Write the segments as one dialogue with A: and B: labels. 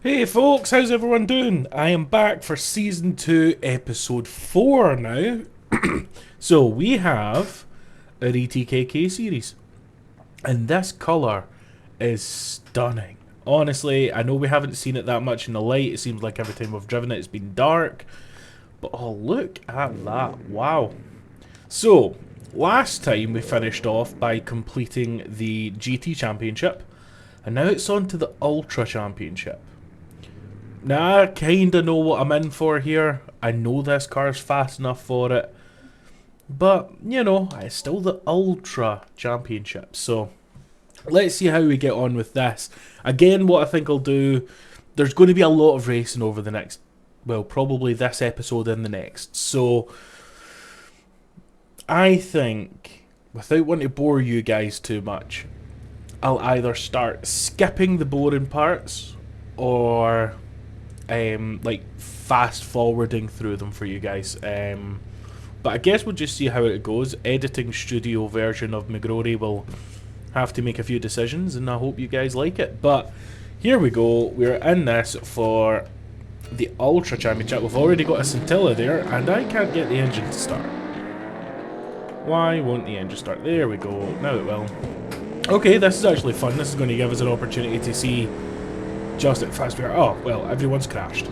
A: Hey folks, how's everyone doing? I am back for Season 2, Episode 4 now. So we have a ETKK series. And this colour is stunning. Honestly, I know we haven't seen it that much in the light. It seems like every time we've driven it, it's been dark. But oh, look at that. Wow. So, last time we finished off by completing the GT Championship. And now it's on to the Ultra Championship. Now, I kinda know what I'm in for here. I know this car's fast enough for it. But, you know, it's still the Ultra Championship. So, let's see how we get on with this. Again, what I think I'll do, there's going to be a lot of racing over the next, well, probably this episode and the next. So, I think, without wanting to bore you guys too much, I'll either start skipping the boring parts, or like fast forwarding through them for you guys. But I guess we'll just see how it goes. Editing studio version of McGrory will have to make a few decisions, and I hope you guys like it. But here we go. We're in this for the Ultra Championship. We've already got a Scintilla there, and I can't get the engine to start. Why won't the engine start? There we go. Now it will. Okay, this is actually fun. This is going to give us an opportunity to see just how fast we are. Oh, well, everyone's crashed.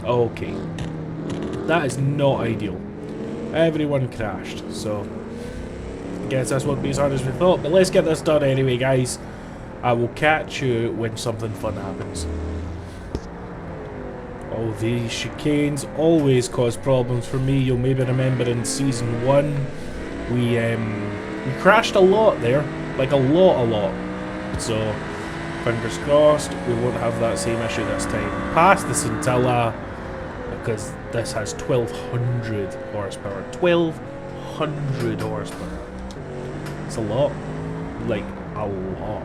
A: Okay. That is not ideal. Everyone crashed, so I guess this won't be as hard as we thought, but let's get this done anyway, guys. I will catch you when something fun happens. Oh, these chicanes always cause problems for me. You'll maybe remember in Season 1, we crashed a lot there. Like a lot. So, fingers crossed, we won't have that same issue this time. Past the Scintilla, because this has 1200 horsepower. 1200 horsepower. It's a lot. Like, a lot.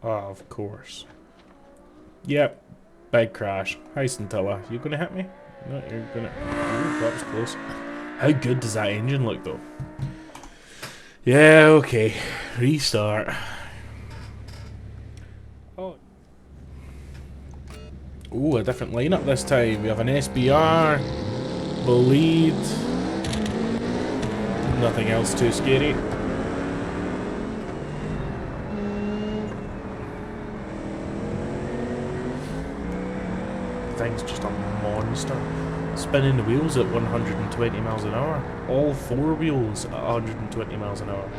A: Of course. Yep. Big crash. Hi, Scintilla. You gonna hit me? No, you're gonna... Ooh, that was close. How good does that engine look, though? Yeah, okay. Restart. Oh. Ooh, a different lineup this time. We have an SBR, Bolide. Nothing else too scary. Thing's just a monster. Spinning the wheels at 120 miles an hour. All four wheels at 120 miles an hour.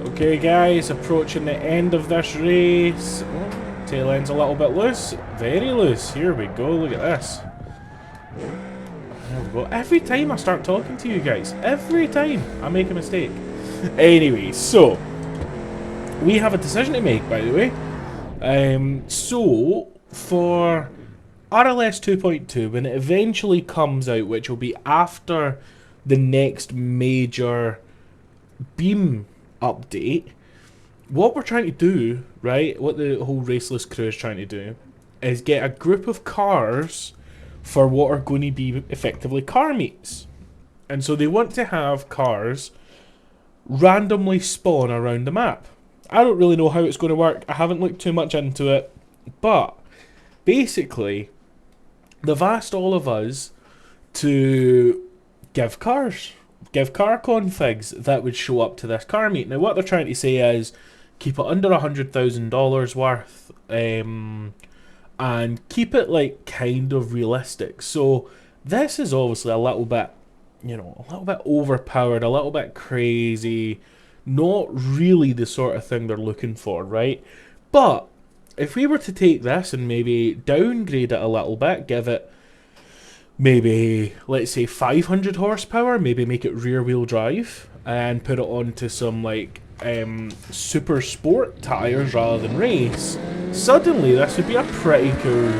A: Okay, guys, approaching the end of this race. Oh, tail end's a little bit loose. Very loose. Here we go. Look at this. There we go. Every time I start talking to you guys, every time I make a mistake. Anyway, so we have a decision to make, by the way. So for RLS 2.2, when it eventually comes out, which will be after the next major beam update, what we're trying to do, right, what the whole Raceless crew is trying to do, is get a group of cars for what are going to be effectively car meets. And so they want to have cars randomly spawn around the map. I don't really know how it's going to work. I haven't looked too much into it. But basically, they've asked all of us to give car configs that would show up to this car meet. Now what they're trying to say is keep it under $100,000 worth. And keep it, like, kind of realistic. So, this is obviously a little bit, you know, a little bit overpowered, a little bit crazy. Not really the sort of thing they're looking for, right? But, if we were to take this and maybe downgrade it a little bit, give it maybe, let's say, 500 horsepower, maybe make it rear-wheel drive, and put it onto some, like, super sport tires rather than race, suddenly this would be a pretty cool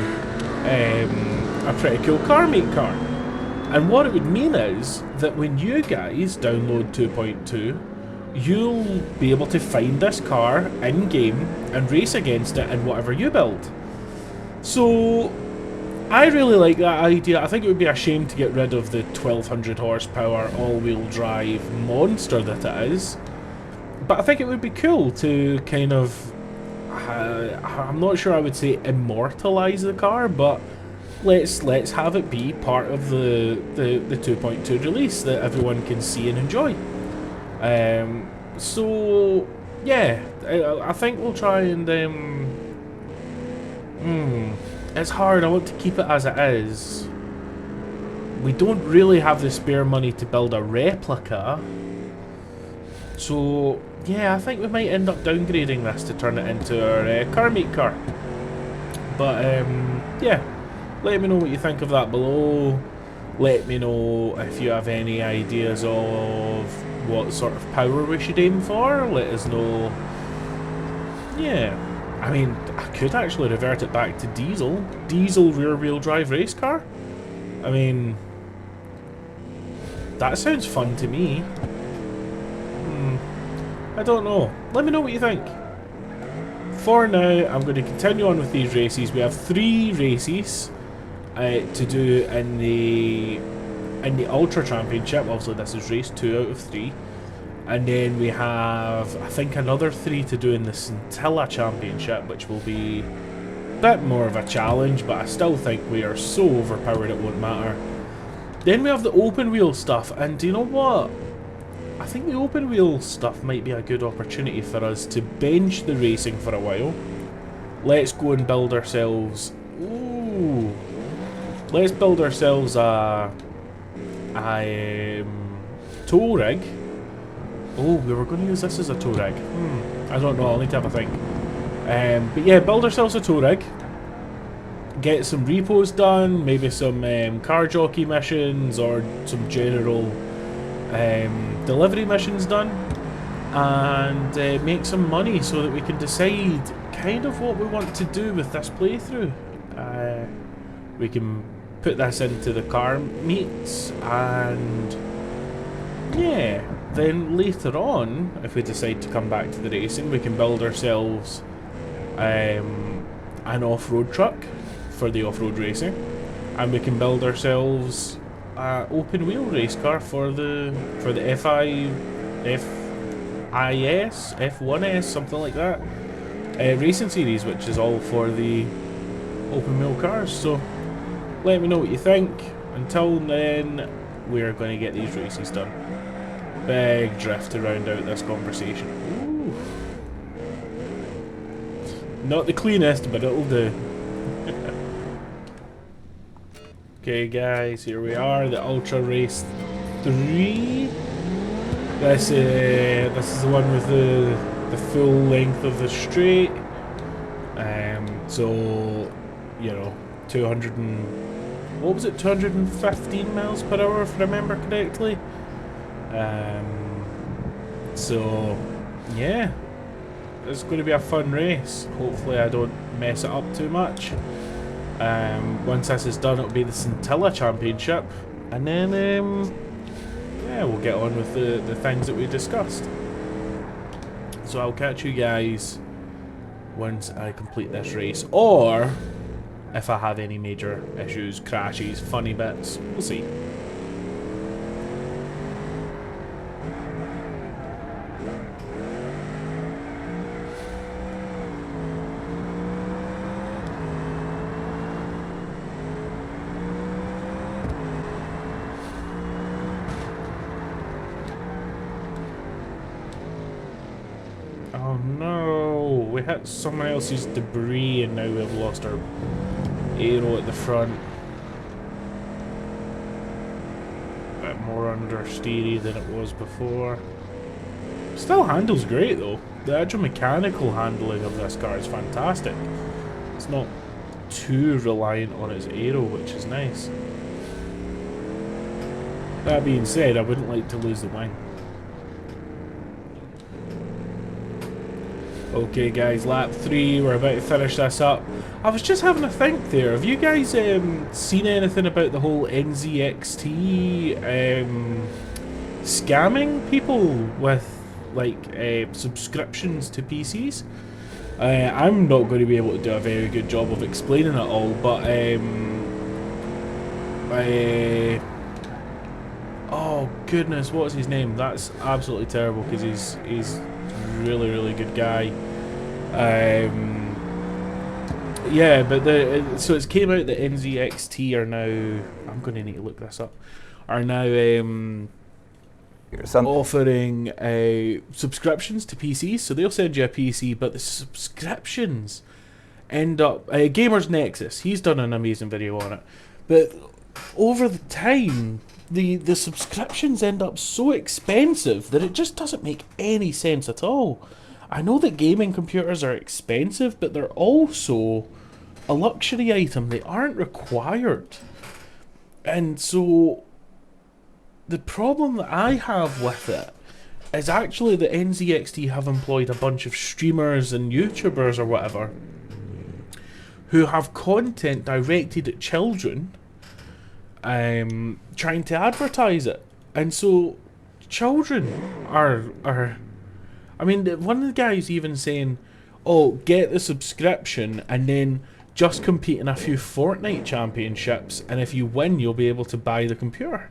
A: car meet car. And what it would mean is that when you guys download 2.2, you'll be able to find this car in-game and race against it in whatever you build. So I really like that idea. I think it would be a shame to get rid of the 1200 horsepower all-wheel drive monster that it is. But I think it would be cool to kind of, I'm not sure I would say immortalise the car, but let's have it be part of the 2.2 release that everyone can see and enjoy. So yeah, I think we'll try and it's hard. I want to keep it as it is. We don't really have the spare money to build a replica, so yeah, I think we might end up downgrading this to turn it into our car meet car. But yeah, let me know what you think of that below. Let me know if you have any ideas of what sort of power we should aim for. Let us know. Yeah, I mean, I could actually revert it back to diesel rear-wheel drive race car. I mean, that sounds fun to me. I don't know. Let me know what you think. For now, I'm going to continue on with these races. We have 3 races to do in the Ultra Championship. Obviously, this is race 2 out of 3. And then we have, I think, another 3 to do in the Scintilla Championship, which will be a bit more of a challenge, but I still think we are so overpowered it won't matter. Then we have the open wheel stuff, and do you know what? I think the open wheel stuff might be a good opportunity for us to bench the racing for a while. Let's go and build ourselves... Ooh! Let's build ourselves a tow rig. Oh, we were going to use this as a tow rig. I don't know, I'll need to have a think. But yeah, build ourselves a tow rig. Get some repos done, maybe some car jockey missions or some general delivery missions done, and make some money so that we can decide kind of what we want to do with this playthrough. We can put this into the car meets, and yeah, then later on, if we decide to come back to the racing, we can build ourselves an off-road truck for the off-road racing, and we can build ourselves open wheel race car for the F1S, something like that, racing series, which is all for the open wheel cars. So let me know what you think. Until then, we're going to get these races done. Big drift to round out this conversation. Ooh. Not the cleanest, but it'll do. Okay guys, here we are, the Ultra Race 3. This is the one with the full length of the straight. So, you know, 215 miles per hour if I remember correctly. So yeah, it's going to be a fun race. Hopefully I don't mess it up too much. Once this is done, it'll be the Scintilla Championship, and then yeah, we'll get on with the things that we discussed. So I'll catch you guys once I complete this race, or if I have any major issues, crashes, funny bits, we'll see. Oh no, we hit someone else's debris and now we've lost our aero at the front. A bit more understeery than it was before. Still handles great though. The actual mechanical handling of this car is fantastic. It's not too reliant on its aero, which is nice. That being said, I wouldn't like to lose the wing. Okay guys, lap 3, we're about to finish this up. I was just having a think there, have you guys seen anything about the whole NZXT scamming people with like subscriptions to PCs? I'm not going to be able to do a very good job of explaining it all, but oh goodness, what's his name? That's absolutely terrible because he's really good guy. Yeah, but so it's came out that NZXT are now, I'm going to need to look this up, are now offering subscriptions to PCs. So they'll send you a PC, but the subscriptions end up Gamers Nexus, he's done an amazing video on it, but over the time the subscriptions end up so expensive that it just doesn't make any sense at all. I know that gaming computers are expensive, but they're also a luxury item. They aren't required. And so the problem that I have with it is actually that NZXT have employed a bunch of streamers and YouTubers or whatever who have content directed at children trying to advertise it. And so children are I mean, one of the guys even saying, oh, get the subscription and then just compete in a few Fortnite championships, and if you win you'll be able to buy the computer.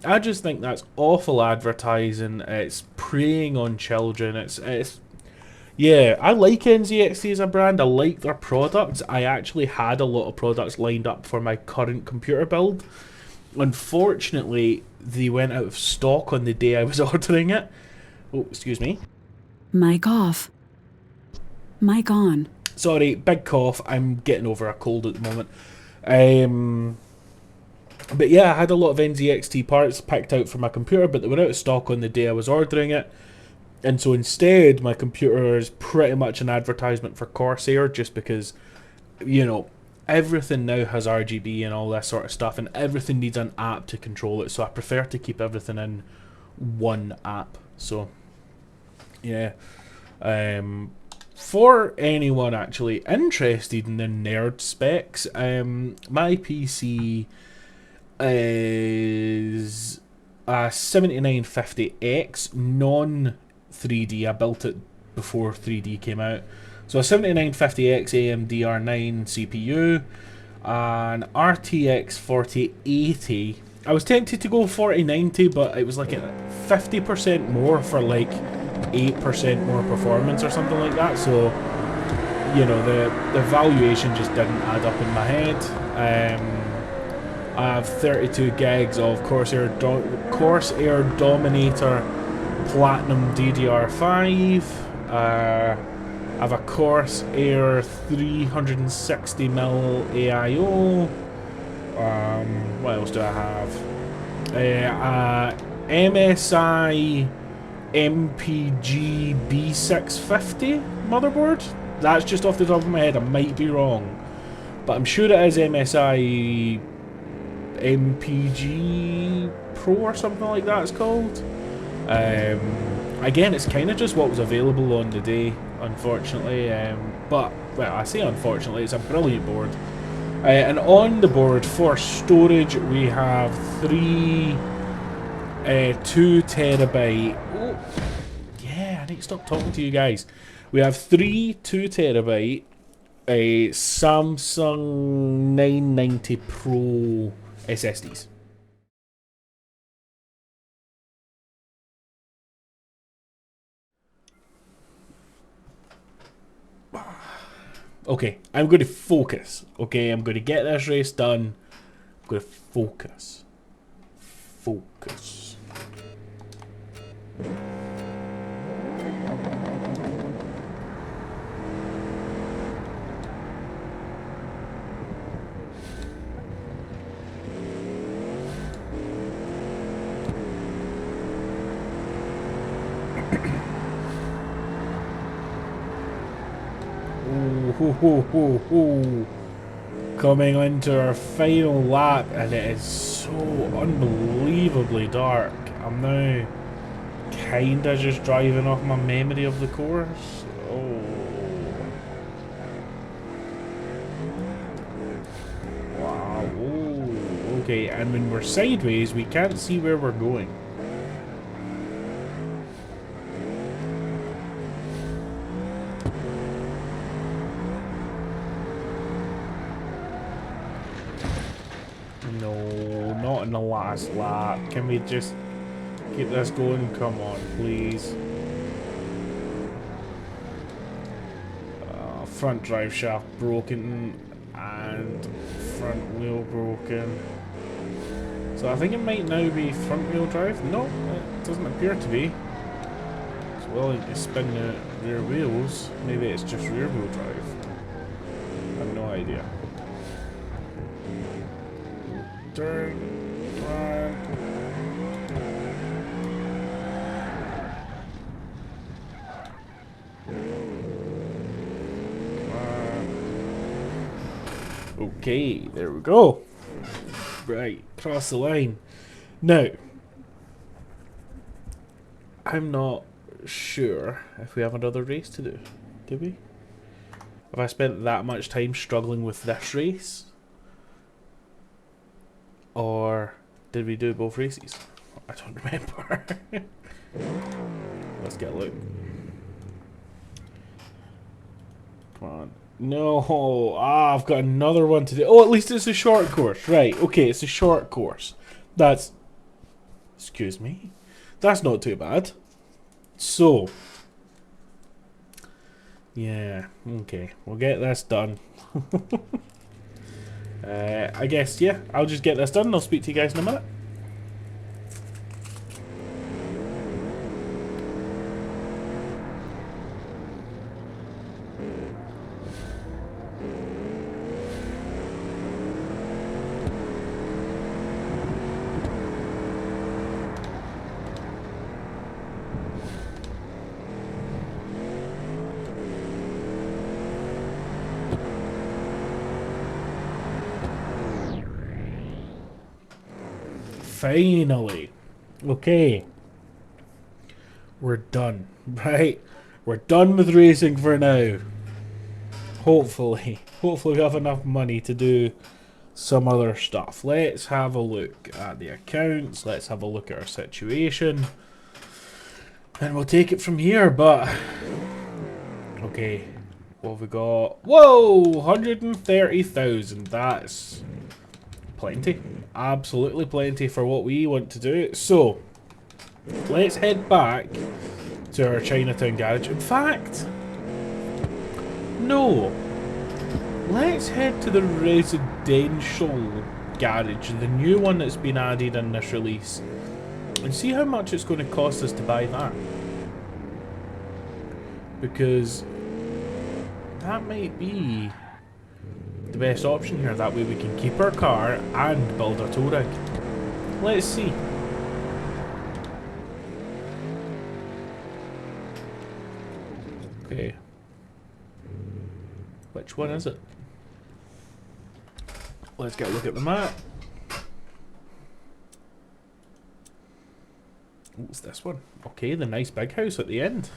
A: I just think that's awful advertising. It's preying on children. It's yeah, I like NZXT as a brand. I like their products. I actually had a lot of products lined up for my current computer build. Unfortunately, they went out of stock on the day I was ordering it. Oh, excuse me.
B: Mic off. Mic on.
A: Sorry, big cough. I'm getting over a cold at the moment. But yeah, I had a lot of NZXT parts picked out for my computer, but they were out of stock on the day I was ordering it. And so instead, my computer is pretty much an advertisement for Corsair, just because, you know, everything now has RGB and all that sort of stuff, and everything needs an app to control it, so I prefer to keep everything in one app. So yeah, for anyone actually interested in the nerd specs, my PC is a 7950X non 3D. I built it before 3D came out. So a 7950X AMD R9 CPU, an RTX 4080. I was tempted to go 4090, but it was like 50% more for like 8% more performance or something like that. So, you know, the valuation just didn't add up in my head. I have 32 gigs of Corsair Dominator Platinum DDR5. I have a Corsair 360mm AIO. What else do I have? MSI MPG B650 motherboard. That's just off the top of my head. I might be wrong, but I'm sure it is MSI MPG Pro or something like that it's called. Again, it's kind of just what was available on the day, unfortunately. But, well, I say unfortunately, it's a brilliant board. And on the board for storage, we have three 2TB. Oh, yeah, I need to stop talking to you guys. We have three 2TB Samsung 990 Pro SSDs. Okay, I'm going to focus. Okay, I'm going to get this race done. I'm going to focus. Focus. Coming into our final lap, and it is so unbelievably dark. I'm now kinda just driving off my memory of the course. Oh Okay, and when we're sideways, we can't see where we're going. No, not in the last lap. Can we just keep this going? Come on, please. Front drive shaft broken and front wheel broken. So I think it might now be front wheel drive. No, it doesn't appear to be. It's willing to spin the rear wheels. Maybe it's just rear wheel drive. I have no idea. Turn, run. Okay, there we go. Right, cross the line. Now, I'm not sure if we have another race to do. Did we? Have I spent that much time struggling with this race? Or did we do both races? I don't remember. Let's get a look. Come on. No, I've got another one to do. Oh, at least it's a short course. Right, okay, it's a short course. That's... Excuse me. That's not too bad. So... Yeah, okay. We'll get this done. I guess, yeah, I'll just get this done and I'll speak to you guys in a minute. Finally. Okay. We're done. Right? We're done with racing for now. Hopefully. Hopefully we have enough money to do some other stuff. Let's have a look at the accounts. Let's have a look at our situation. And we'll take it from here, but... Okay. What have we got? Whoa! 130,000. That's... plenty. Absolutely plenty for what we want to do. So, let's head back to our Chinatown garage. In fact, no. Let's head to the residential garage, the new one that's been added in this release, and see how much it's going to cost us to buy that. Because that might be the best option here. That way we can keep our car and build a tow rig. Let's see. Okay. Which one is it? Let's get a look at the map. What's this one? Okay, the nice big house at the end.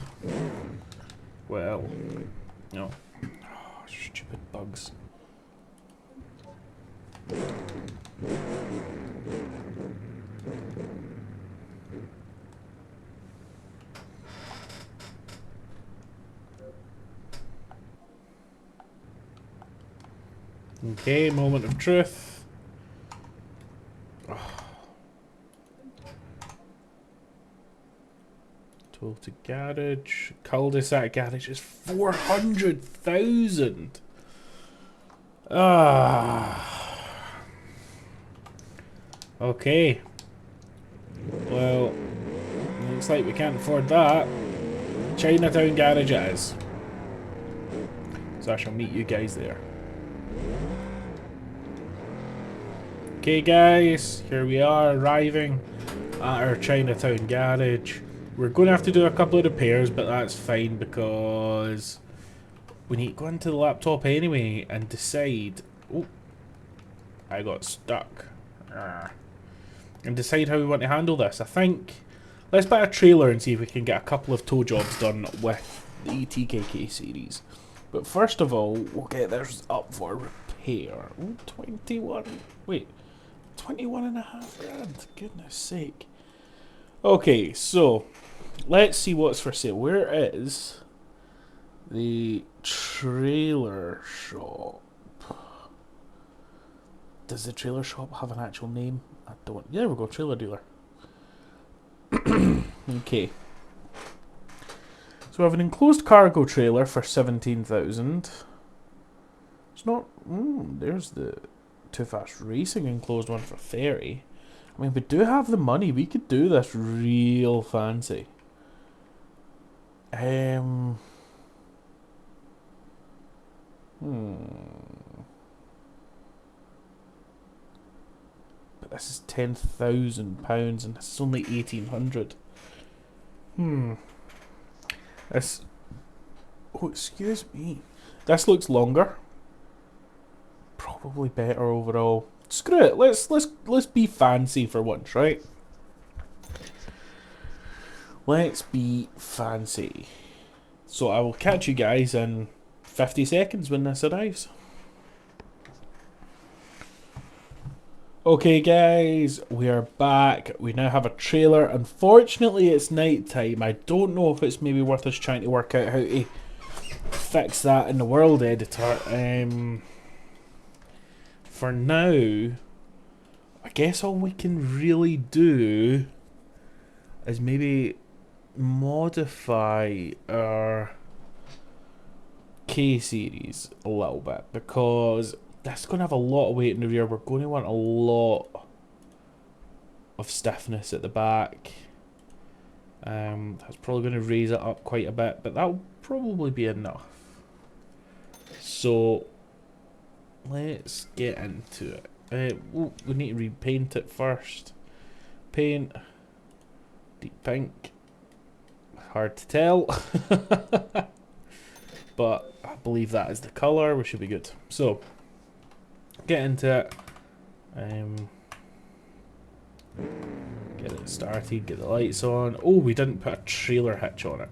A: Well, no. Oh, stupid bugs. Okay, moment of truth. Oh. Total garage. Cul-de-sac garage is 400,000. Okay. Well, looks like we can't afford that. Chinatown garage it is. So I shall meet you guys there. Okay guys, here we are arriving at our Chinatown garage. We're going to have to do a couple of repairs, but that's fine because we need to go into the laptop anyway and decide... Oh, I got stuck. And decide how we want to handle this. I think let's buy a trailer and see if we can get a couple of tow jobs done with the ETKK series. But first of all, we'll get this up for repair. Ooh, 21. Wait. 21.5 grand. Goodness sake. Okay, so let's see what's for sale. Where is the trailer shop? Does the trailer shop have an actual name? I don't. There we go, trailer dealer. Okay. So we have an enclosed cargo trailer for 17,000. It's not. There's the Too Fast Racing enclosed one for 30. I mean, we do have the money. We could do this real fancy. But this is £10,000 and this is only 1,800. This. Oh, excuse me. This looks longer. Probably better overall. Screw it. Let's be fancy for once, right? Let's be fancy. So I will catch you guys in 50 seconds when this arrives. Okay guys, we are back. We now have a trailer. Unfortunately it's night time. I don't know if it's maybe worth us trying to work out how to fix that in the world editor. For now, I guess all we can really do is maybe modify our K series a little bit, because that's going to have a lot of weight in the rear. We're going to want a lot of stiffness at the back. That's probably going to raise it up quite a bit, but that'll probably be enough. So let's get into it. We need to repaint it first. Paint. Deep pink. Hard to tell. But I believe that is the colour. We should be good. So get into it. Get it started, get the lights on. Oh, we didn't put a trailer hitch on it.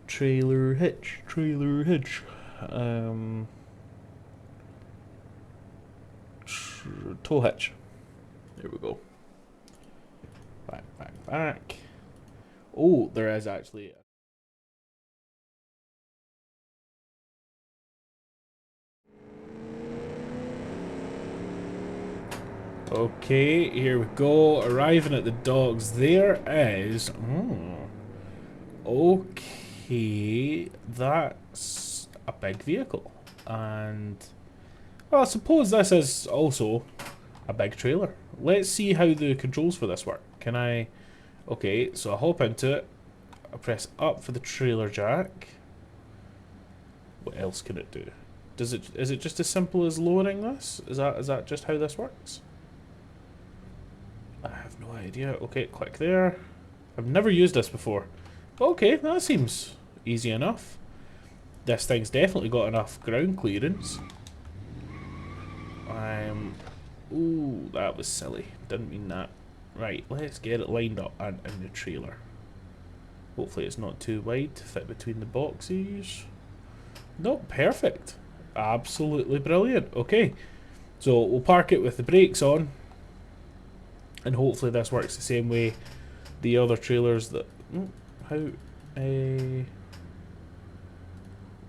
A: Trailer hitch, trailer hitch. Tow hitch. There we go. Back, back, back. Oh, there is actually. Okay, here we go. Arriving at the docks. There is. Okay, that's a big vehicle, and well, I suppose this is also a big trailer. Let's see how the controls for this work. Can I? Okay, so I hop into it. I press up for the trailer jack. What else can it do? Is it just as simple as lowering this? Is that just how this works? I have no idea. Okay, click there. I've never used this before. Okay, that seems easy enough. This thing's definitely got enough ground clearance. Ooh, that was silly. Didn't mean that. Right, let's get it lined up and in the trailer. Hopefully it's not too wide to fit between the boxes. Nope, perfect. Absolutely brilliant. Okay, so we'll park it with the brakes on. And hopefully this works the same way the other trailers that...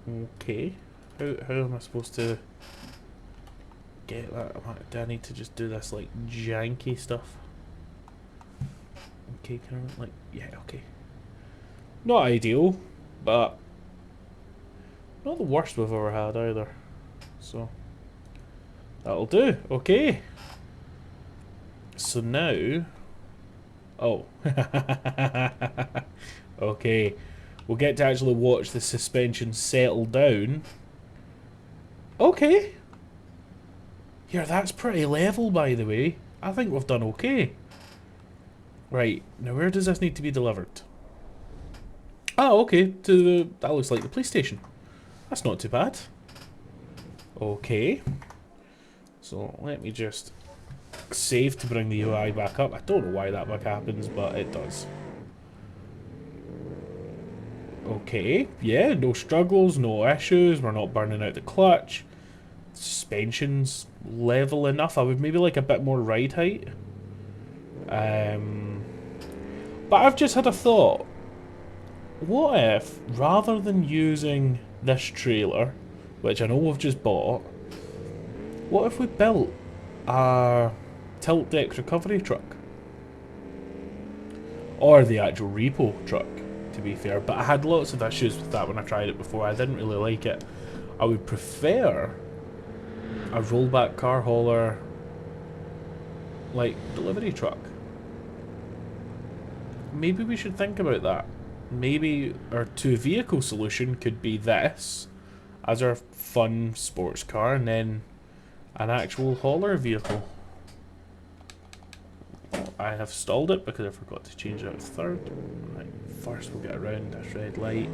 A: Okay. How am I supposed to get that? Do I need to just do this like janky stuff? Okay, can I yeah, okay. Not ideal, but not the worst we've ever had either. So that'll do. Okay. So now, oh, okay, we'll get to actually watch the suspension settle down. Okay. Yeah, that's pretty level, by the way. I think we've done okay. Right, now where does this need to be delivered? Oh, okay, to the, that looks like the police station. That's not too bad. Okay. So, let me just save to bring the UI back up. I don't know why that bug happens, but it does. okay, yeah, no struggles, no issues, we're not burning out the clutch. Suspension's level enough. I would maybe like a bit more ride height. But I've just had a thought. What if, rather than using this trailer, which I know we've just bought, what if we built a tilt deck recovery truck? Or the actual repo truck, to be fair. But I had lots of issues with that when I tried it before. I didn't really like it. I would prefer a rollback car hauler, like, delivery truck. Maybe we should think about that. Maybe our two vehicle solution could be this as our fun sports car, and then an actual hauler vehicle. I have stalled it because I forgot to change out third. Right, first we'll get around this red light.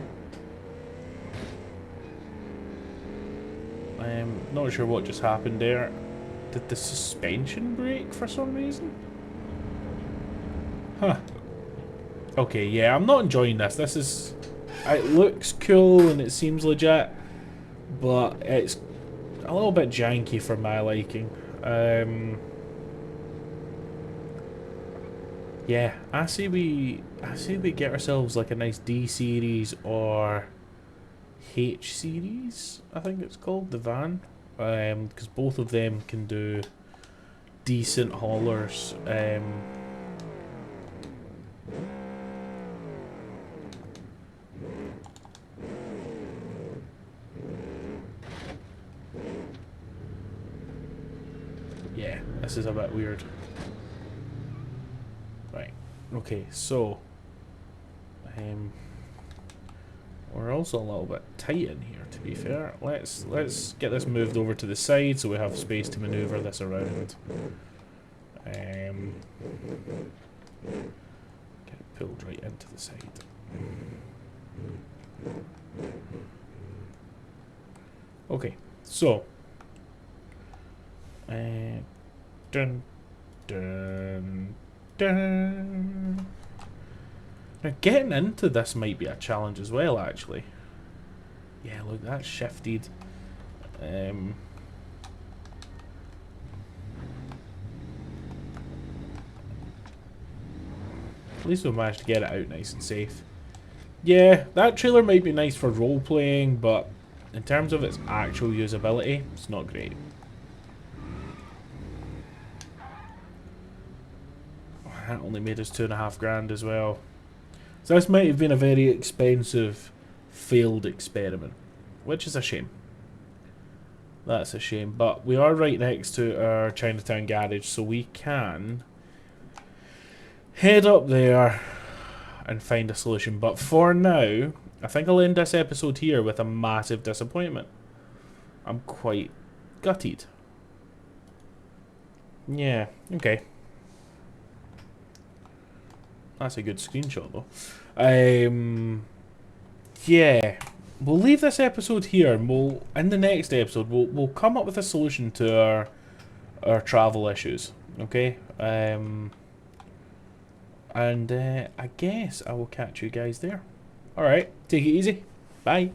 A: Not sure what just happened there. Did the suspension break for some reason? Huh. Okay, yeah, I'm not enjoying this. This is... It looks cool and it seems legit, but it's a little bit janky for my liking. Yeah, I say we get ourselves like a nice D series or H series, I think it's called, the van, because both of them can do decent haulers. Yeah, this is a bit weird. Right, okay, so we're also a little bit tight in here, to be fair. Let's get this moved over to the side so we have space to maneuver this around. Get it pulled right into the side. Okay, so dun dun dun. Now getting into this might be a challenge as well, actually. Yeah, look, that's shifted. At least we managed to get it out nice and safe. Yeah, that trailer might be nice for role playing, but in terms of its actual usability, it's not great. That only made us $2.5 grand as well. So this might have been a very expensive failed experiment, which is a shame. That's a shame, but we are right next to our Chinatown garage, so we can head up there and find a solution. But for now, I think I'll end this episode here with a massive disappointment. I'm quite gutted. Yeah, okay. That's a good screenshot though. Yeah, we'll leave this episode here, and we'll in the next episode we'll come up with a solution to our travel issues. Okay. And I guess I will catch you guys there. All right, take it easy. Bye.